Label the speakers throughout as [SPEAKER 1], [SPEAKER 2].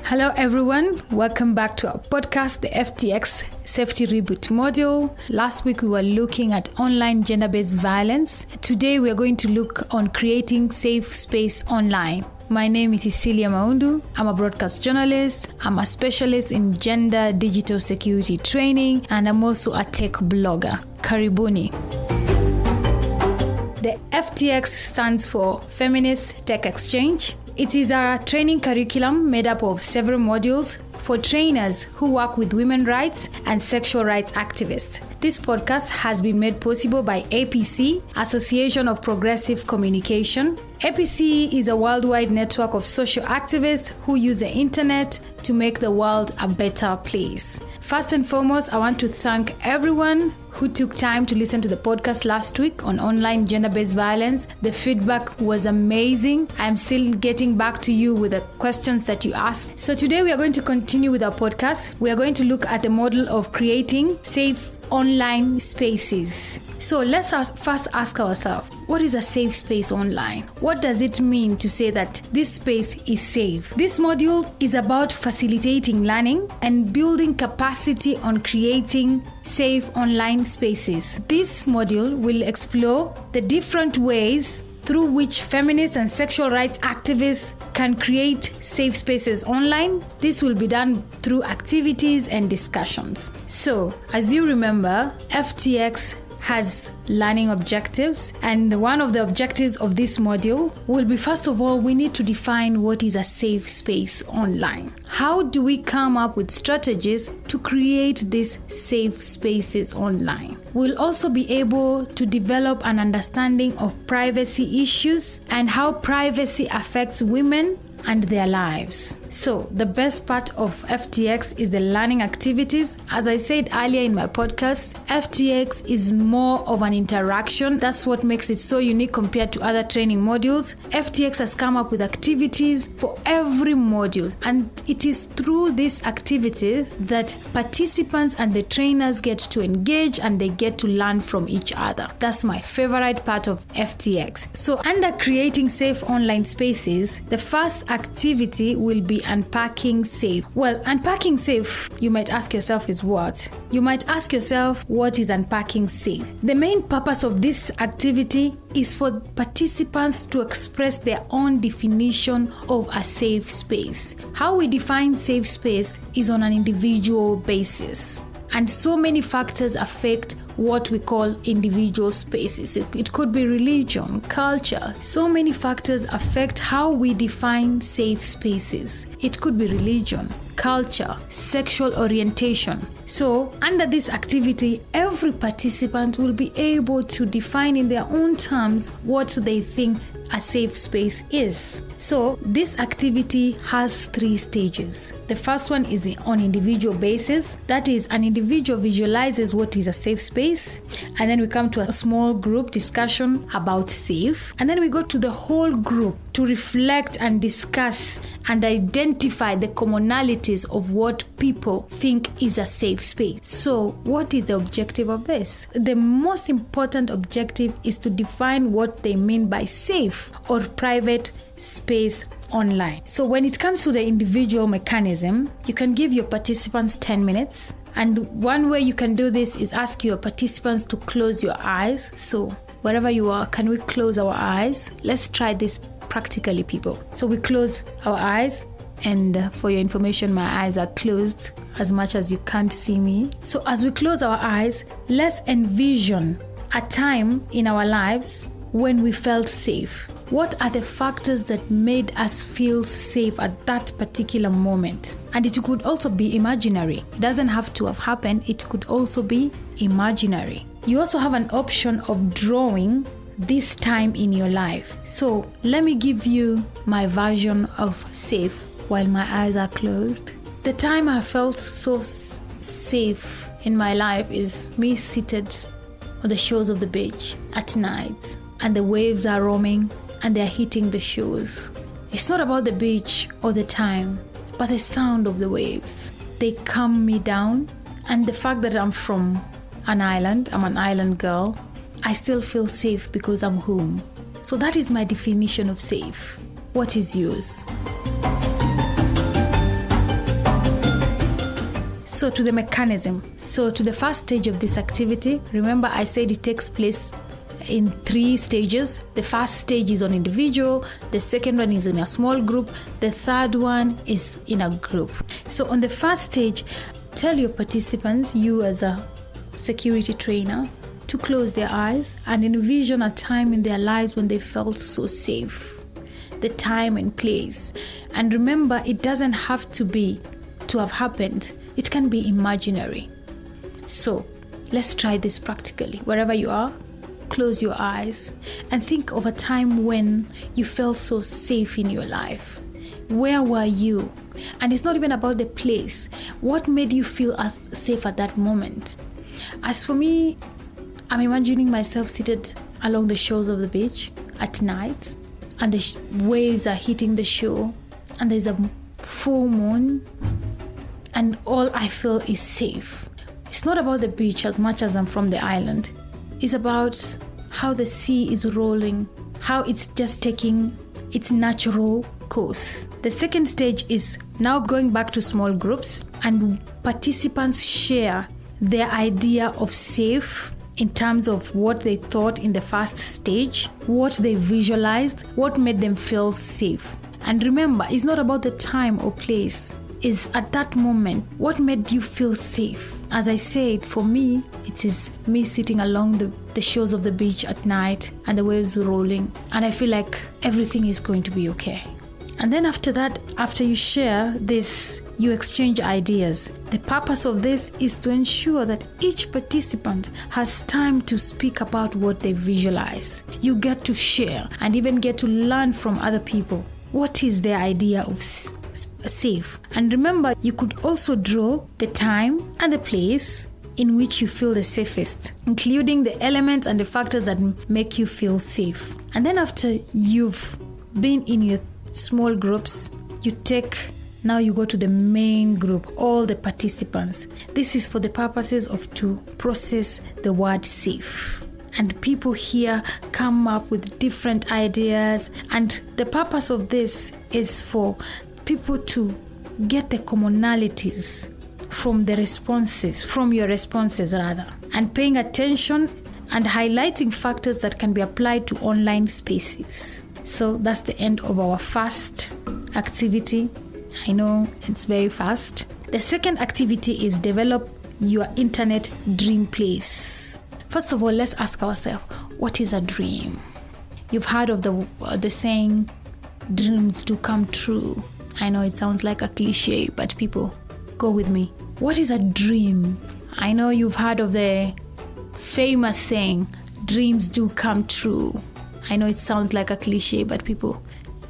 [SPEAKER 1] Hello everyone, welcome back to our podcast, the FTX Safety Reboot module. Last week we were looking at online gender-based violence. Today we are going to look on creating safe space online. My name is Cecilia Maundu. I'm a broadcast journalist. I'm a specialist in gender digital security training, and I'm also a tech blogger. Karibuni. The FTX stands for Feminist Tech Exchange. It is a training curriculum made up of several modules for trainers who work with women's rights and sexual rights activists. This podcast has been made possible by APC, Association of Progressive Communication. APC is a worldwide network of social activists who use the internet to make the world a better place. First and foremost, I want to thank everyone who took time to listen to the podcast last week on online gender-based violence. The feedback was amazing. I'm still getting back to you with the questions that you asked. So today we are going to continue with our podcast. We are going to look at the model of creating safe online spaces. So let's first ask ourselves, what is a safe space online? What does it mean to say that this space is safe? This module is about facilitating learning and building capacity on creating safe online spaces. This module will explore the different ways through which feminist and sexual rights activists can create safe spaces online. This will be done through activities and discussions. So, as you remember, FTX has learning objectives, and one of the objectives of this module will be, first of all, we need to define what is a safe space online. How do we come up with strategies to create these safe spaces online? We'll also be able to develop an understanding of privacy issues and how privacy affects women and their lives. So the best part of FTX is the learning activities. As I said earlier in my podcast, FTX is more of an interaction. That's what makes it so unique compared to other training modules. FTX has come up with activities for every module, and it is through these activities that participants and the trainers get to engage and they get to learn from each other. That's my favorite part of FTX. So under creating safe online spaces, the first activity will be unpacking safe. Well, unpacking safe, you might ask yourself, is what? You might ask yourself, what is unpacking safe? The main purpose of this activity is for participants to express their own definition of a safe space. How we define safe space is on an individual basis. And so many factors affect what we call individual spaces. It could be religion, culture. So many factors affect how we define safe spaces. It could be religion, culture, sexual orientation. So under this activity, every participant will be able to define in their own terms what they think a safe space is. So this activity has 3 stages. The first one is on individual basis. That is, an individual visualizes what is a safe space, and then we come to a small group discussion about safe, and then we go to the whole group to reflect and discuss and identify the commonalities of what people think is a safe space. So what is the objective of this? The most important objective is to define what they mean by safe or private space online. So when it comes to the individual mechanism, you can give your participants 10 minutes. And one way you can do this is ask your participants to close your eyes. So wherever you are, can we close our eyes? Let's try this practically, people. So we close our eyes. And for your information, my eyes are closed as much as you can't see me. So as we close our eyes, let's envision a time in our lives when we felt safe. What are the factors that made us feel safe at that particular moment? And it could also be imaginary. It doesn't have to have happened. It could also be imaginary. You also have an option of drawing this time in your life. So let me give you my version of safe while my eyes are closed. The time I felt so safe in my life is me seated on the shores of the beach at night, and the waves are roaming and they're hitting the shores. It's not about the beach or the time, but the sound of the waves. They calm me down, and the fact that I'm from an island, I'm an island girl, I still feel safe because I'm home. So that is my definition of safe. What is yours? So to the mechanism. So to the first stage of this activity, remember I said it takes place in 3 stages. The first stage is on individual, the second one is in a small group, the third one is in a group. So on the first stage, tell your participants, you as a security trainer, to close their eyes and envision a time in their lives when they felt so safe. The time and place. And remember, it doesn't have to have happened. It can be imaginary. So let's try this practically. Wherever you are, close your eyes and think of a time when you felt so safe in your life. Where were you? And it's not even about the place. What made you feel safe at that moment? As for me, I'm imagining myself seated along the shores of the beach at night, and the waves are hitting the shore, and there's a full moon, and all I feel is safe. It's not about the beach as much as I'm from the island. It's about how the sea is rolling, how it's just taking its natural course. The second stage is now going back to small groups, and participants share their idea of safe in terms of what they thought in the first stage, what they visualized, what made them feel safe. And remember, it's not about the time or place. It's at that moment, what made you feel safe? As I said, for me, it is me sitting along the shores of the beach at night and the waves rolling, and I feel like everything is going to be okay. And then after that, after you share this, you exchange ideas. The purpose of this is to ensure that each participant has time to speak about what they visualize. You get to share and even get to learn from other people. What is their idea of safe? And remember, you could also draw the time and the place in which you feel the safest, including the elements and the factors that make you feel safe. And then after you've been in your small groups, now you go to the main group, all the participants. This is for the purposes of to process the word safe. And people here come up with different ideas, and the purpose of this is for people to get the commonalities from your responses, and paying attention and highlighting factors that can be applied to online spaces. So that's the end of our first activity. I know it's very fast. The second activity is develop your internet dream place. First of all, let's ask ourselves, what is a dream? You've heard of the saying, dreams do come true. I know it sounds like a cliche, but people, go with me. What is a dream? I know you've heard of the famous saying, dreams do come true. I know it sounds like a cliche, but people,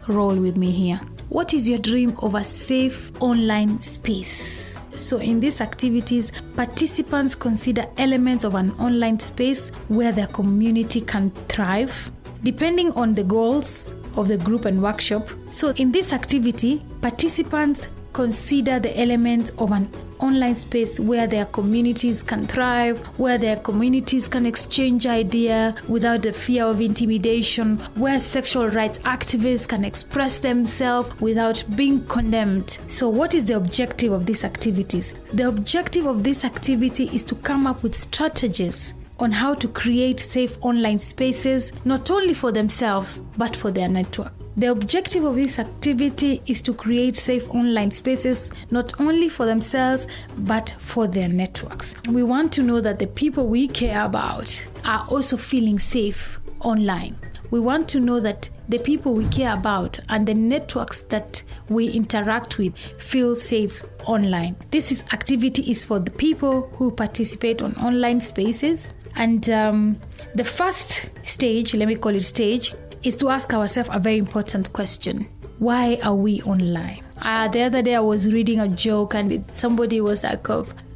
[SPEAKER 1] roll with me here. What is your dream of a safe online space? So in these activities, participants consider elements of an online space where their community can thrive, depending on the goals of the group and workshop. So in this activity, participants consider the elements of an online space where their communities can thrive, where their communities can exchange ideas without the fear of intimidation, where sexual rights activists can express themselves without being condemned. So what is the objective of these activities? The objective of this activity is to come up with strategies on how to create safe online spaces, not only for themselves, but for their network. The objective of this activity is to create safe online spaces, not only for themselves, but for their networks. We want to know that the people we care about are also feeling safe online. We want to know that the people we care about and the networks that we interact with feel safe online. This activity is for the people who participate on online spaces. And the first stage, let me call it stage, is to ask ourselves a very important question. Why are we online? The other day I was reading a joke, and somebody was like,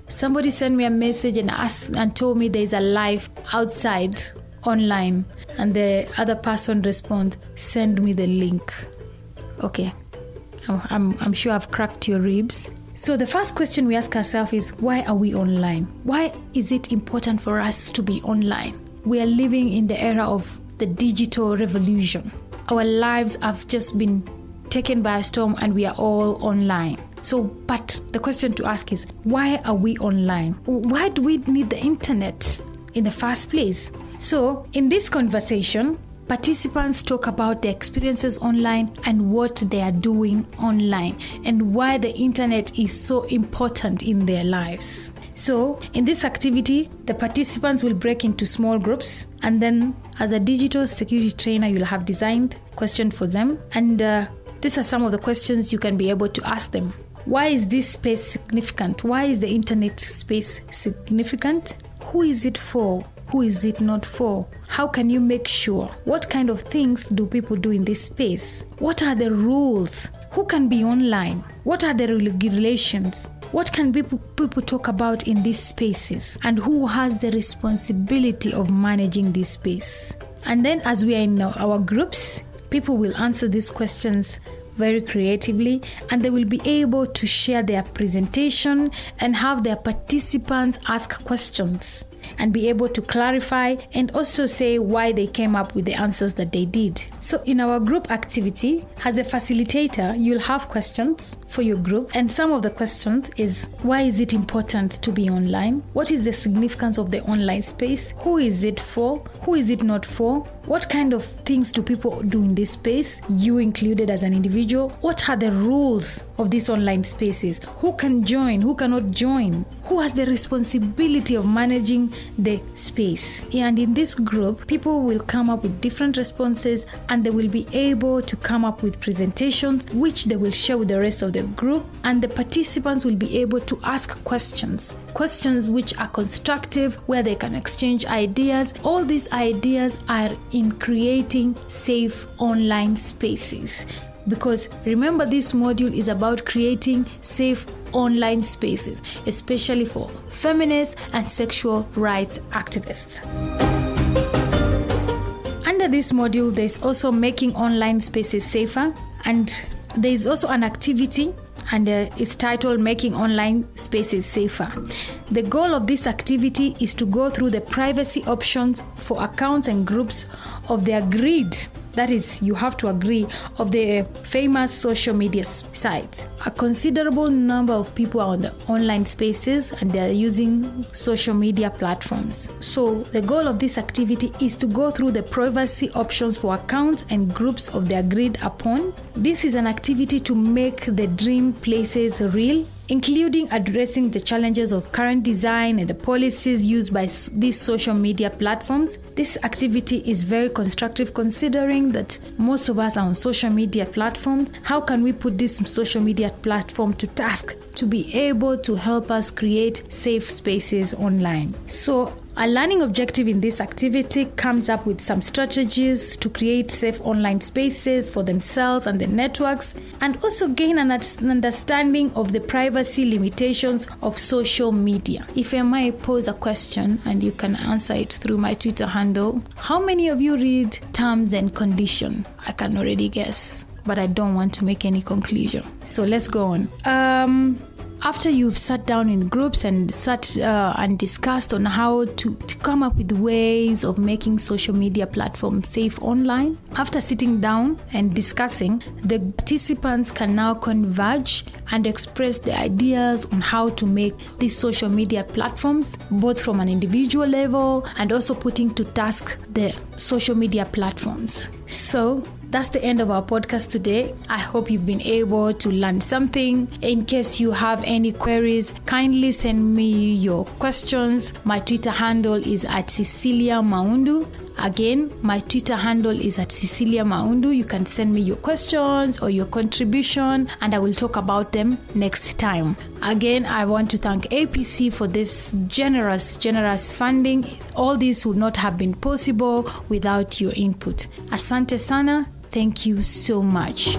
[SPEAKER 1] somebody sent me a message and told me there's a life outside online, and the other person responded, send me the link. Okay, I'm sure I've cracked your ribs. So the first question we ask ourselves is, why are we online? Why is it important for us to be online? We are living in the era of the digital revolution. Our lives have just been taken by a storm, and we are all online. So, but the question to ask is, why are we online? Why do we need the internet in the first place? So, in this conversation, participants talk about their experiences online and what they are doing online and why the internet is so important in their lives. So, in this activity, the participants will break into small groups, and then as a digital security trainer, you'll have designed questions for them. And these are some of the questions you can be able to ask them. Why is this space significant? Why is the internet space significant? Who is it for? Who is it not for? How can you make sure? What kind of things do people do in this space? What are the rules? Who can be online? What are the regulations? What can people talk about in these spaces? And who has the responsibility of managing this space? And then as we are in our groups, people will answer these questions very creatively, and they will be able to share their presentation and have their participants ask questions and be able to clarify and also say why they came up with the answers that they did. So in our group activity, as a facilitator, you'll have questions for your group, and some of the questions is, why is it important to be online? What is the significance of the online space? Who is it for? Who is it not for? What kind of things do people do in this space, you included as an individual? What are the rules of these online spaces? Who can join? Who cannot join? Who has the responsibility of managing the space? And in this group, people will come up with different responses, and they will be able to come up with presentations which they will share with the rest of the group, and the participants will be able to ask questions which are constructive, where they can exchange ideas. All these ideas are in creating safe online spaces. Because remember, this module is about creating safe online spaces, especially for feminist and sexual rights activists. Under this module, there's also making online spaces safer, and there's also an activity, and it's titled Making Online Spaces Safer. The goal of this activity is to go through the privacy options for accounts and groups of the agreed, that is, you have to agree, of the famous social media sites. A considerable number of people are on the online spaces, and they're using social media platforms. So the goal of this activity is to go through the privacy options for accounts and groups of the agreed upon. This is an activity to make the dream places real, including addressing the challenges of current design and the policies used by these social media platforms. This activity is very constructive, considering that most of us are on social media platforms. How can we put this social media platform to task to be able to help us create safe spaces online? So a learning objective in this activity comes up with some strategies to create safe online spaces for themselves and their networks, and also gain an understanding of the privacy limitations of social media. If I might pose a question, and you can answer it through my Twitter handle, how many of you read terms and condition? I can already guess, but I don't want to make any conclusion. So let's go on. After you've sat down in groups and and discussed on how to come up with ways of making social media platforms safe online, after sitting down and discussing, the participants can now converge and express their ideas on how to make these social media platforms, both from an individual level and also putting to task the social media platforms. So that's the end of our podcast today. I hope you've been able to learn something. In case you have any queries, kindly send me your questions. My Twitter handle is @CeciliaMaundu. Again, my Twitter handle is @CeciliaMaundu. You can send me your questions or your contribution, and I will talk about them next time. Again, I want to thank APC for this generous funding. All this would not have been possible without your input. Asante sana. Thank you so much.